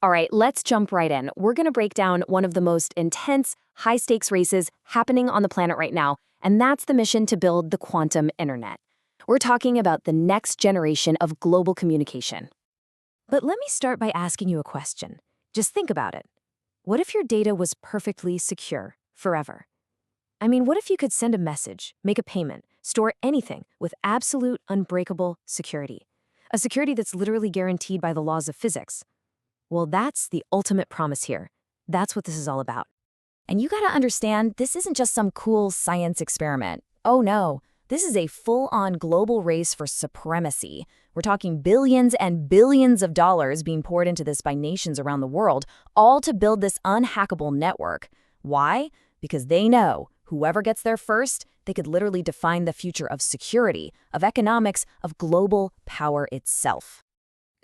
All right, let's jump right in. We're going to break down one of the most intense, high stakes races happening on the planet right now, and that's the mission to build the quantum internet. We're talking about the next generation of global communication. But let me start by asking you a question. Just think about it. What if your data was perfectly secure forever? I mean, what if you could send a message, make a payment, store anything with absolute unbreakable security? A security that's literally guaranteed by the laws of physics. Well, that's the ultimate promise here. That's what this is all about. And you gotta understand, this isn't just some cool science experiment. Oh no, this is a full-on global race for supremacy. We're talking billions and billions of dollars being poured into this by nations around the world, all to build this unhackable network. Why? Because they know whoever gets there first, they could literally define the future of security, of economics, of global power itself.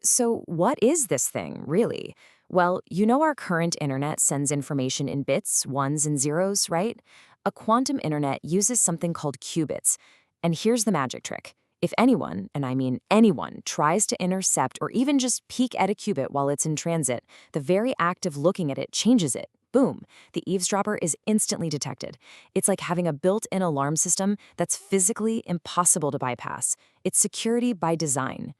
So what is this thing, really? Well, you know our current internet sends information in bits, ones and zeros, right? A quantum internet uses something called qubits. And here's the magic trick. If anyone, and I mean anyone, tries to intercept or even just peek at a qubit while it's in transit, the very act of looking at it changes it. Boom, the eavesdropper is instantly detected. It's like having a built-in alarm system that's physically impossible to bypass. It's security by design.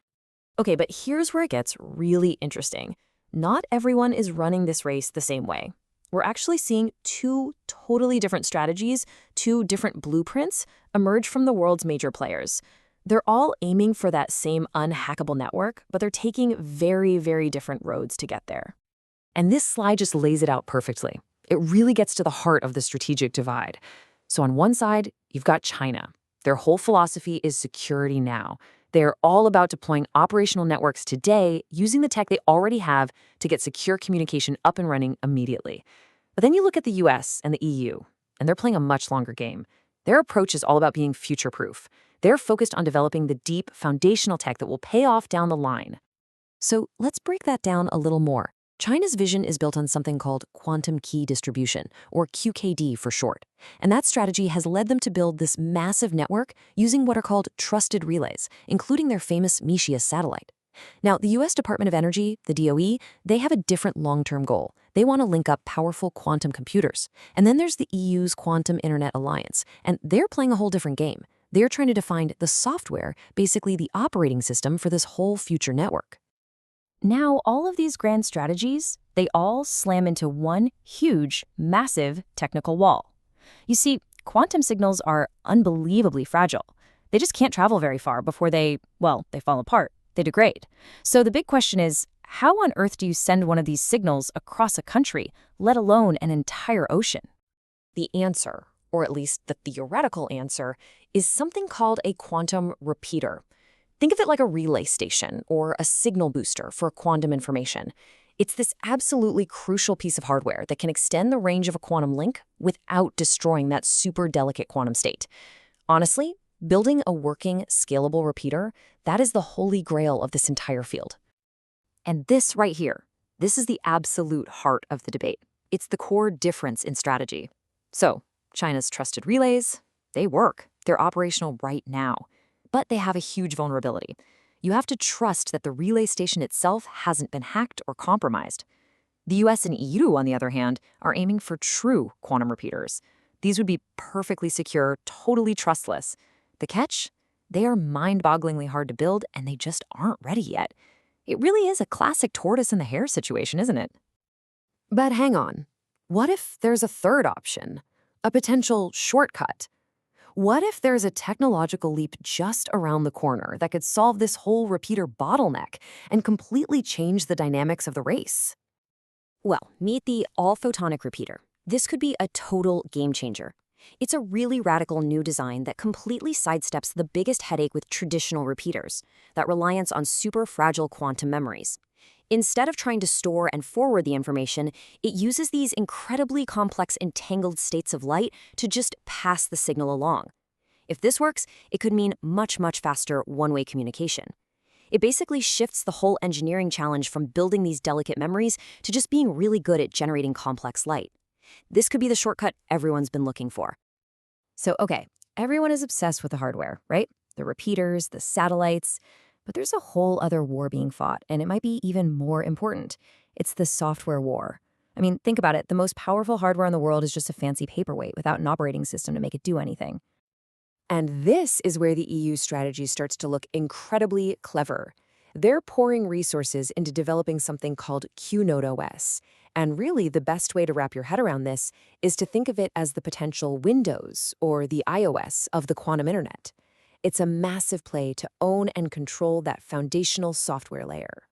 Okay, but here's where it gets really interesting. Not everyone is running this race the same way. We're actually seeing two totally different strategies, two different blueprints emerge from the world's major players. They're all aiming for that same unhackable network, but they're taking very, very different roads to get there. And this slide just lays it out perfectly. It really gets to the heart of the strategic divide. So on one side, you've got China. Their whole philosophy is security now. They're all about deploying operational networks today using the tech they already have to get secure communication up and running immediately. But then you look at the US and the EU, and they're playing a much longer game. Their approach is all about being future-proof. They're focused on developing the deep, foundational tech that will pay off down the line. So let's break that down a little more. China's vision is built on something called quantum key distribution, or QKD for short. And that strategy has led them to build this massive network using what are called trusted relays, including their famous Meteos satellite. Now, the US Department of Energy, the DOE, they have a different long-term goal. They want to link up powerful quantum computers. And then there's the EU's Quantum Internet Alliance, and they're playing a whole different game. They're trying to define the software, basically the operating system for this whole future network. Now, all of these grand strategies, they all slam into one huge, massive technical wall. You see, quantum signals are unbelievably fragile. They just can't travel very far before they fall apart. They degrade. So the big question is, how on earth do you send one of these signals across a country, let alone an entire ocean? The answer, or at least the theoretical answer, is something called a quantum repeater. Think of it like a relay station or a signal booster for quantum information. It's this absolutely crucial piece of hardware that can extend the range of a quantum link without destroying that super delicate quantum state. Honestly, building a working, scalable repeater, that is the holy grail of this entire field. And this right here, this is the absolute heart of the debate. It's the core difference in strategy. So, China's trusted relays, they work. They're operational right now. But they have a huge vulnerability. You have to trust that the relay station itself hasn't been hacked or compromised. The US and EU, on the other hand, are aiming for true quantum repeaters. These would be perfectly secure, totally trustless. The catch? They are mind-bogglingly hard to build, and they just aren't ready yet. It really is a classic tortoise and the hare situation, isn't it? But hang on. What if there's a third option? A potential shortcut? What if there's a technological leap just around the corner that could solve this whole repeater bottleneck and completely change the dynamics of the race? Well, meet the all-photonic repeater. This could be a total game changer. It's a really radical new design that completely sidesteps the biggest headache with traditional repeaters, that reliance on super fragile quantum memories. Instead of trying to store and forward the information, it uses these incredibly complex entangled states of light to just pass the signal along. If this works, it could mean much, much faster one-way communication. It basically shifts the whole engineering challenge from building these delicate memories to just being really good at generating complex light. This could be the shortcut everyone's been looking for. So, okay, everyone is obsessed with the hardware, right? The repeaters, the satellites. But there's a whole other war being fought, and it might be even more important. It's the software war. I mean, think about it. The most powerful hardware in the world is just a fancy paperweight without an operating system to make it do anything. And this is where the EU's strategy starts to look incredibly clever. They're pouring resources into developing something called QNode OS. And really, the best way to wrap your head around this is to think of it as the potential Windows or the iOS of the quantum internet. It's a massive play to own and control that foundational software layer.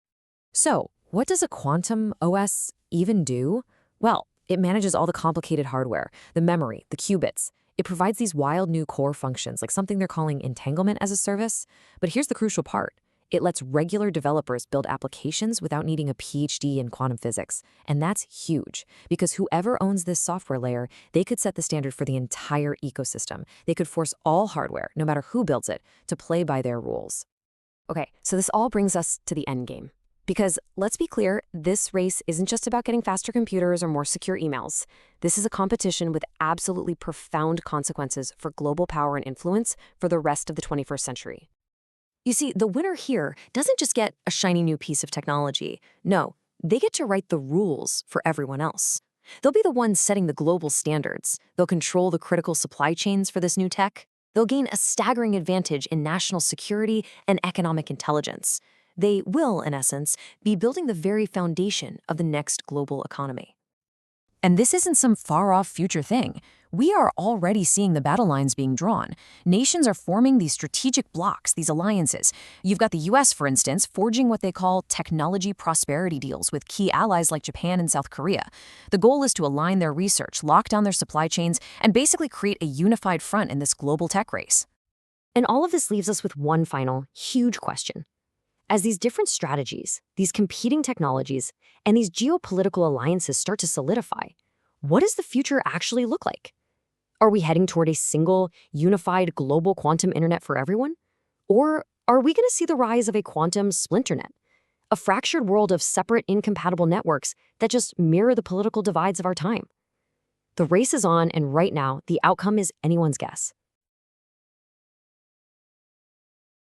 So, what does a quantum OS even do? Well, it manages all the complicated hardware, the memory, the qubits. It provides these wild new core functions, like something they're calling entanglement as a service. But here's the crucial part. It lets regular developers build applications without needing a PhD in quantum physics. And that's huge, because whoever owns this software layer, they could set the standard for the entire ecosystem. They could force all hardware, no matter who builds it, to play by their rules. Okay, so this all brings us to the end game. Because let's be clear, this race isn't just about getting faster computers or more secure emails. This is a competition with absolutely profound consequences for global power and influence for the rest of the 21st century. You see, the winner here doesn't just get a shiny new piece of technology. No, they get to write the rules for everyone else. They'll be the ones setting the global standards. They'll control the critical supply chains for this new tech. They'll gain a staggering advantage in national security and economic intelligence. They will, in essence, be building the very foundation of the next global economy. And this isn't some far-off future thing. We are already seeing the battle lines being drawn. Nations are forming these strategic blocks, these alliances. You've got the US, for instance, forging what they call technology prosperity deals with key allies like Japan and South Korea. The goal is to align their research, lock down their supply chains, and basically create a unified front in this global tech race. And all of this leaves us with one final, huge question. As these different strategies, these competing technologies, and these geopolitical alliances start to solidify, what does the future actually look like? Are we heading toward a single, unified global quantum internet for everyone? Or are we going to see the rise of a quantum splinternet, a fractured world of separate, incompatible networks that just mirror the political divides of our time? The race is on, and right now, the outcome is anyone's guess.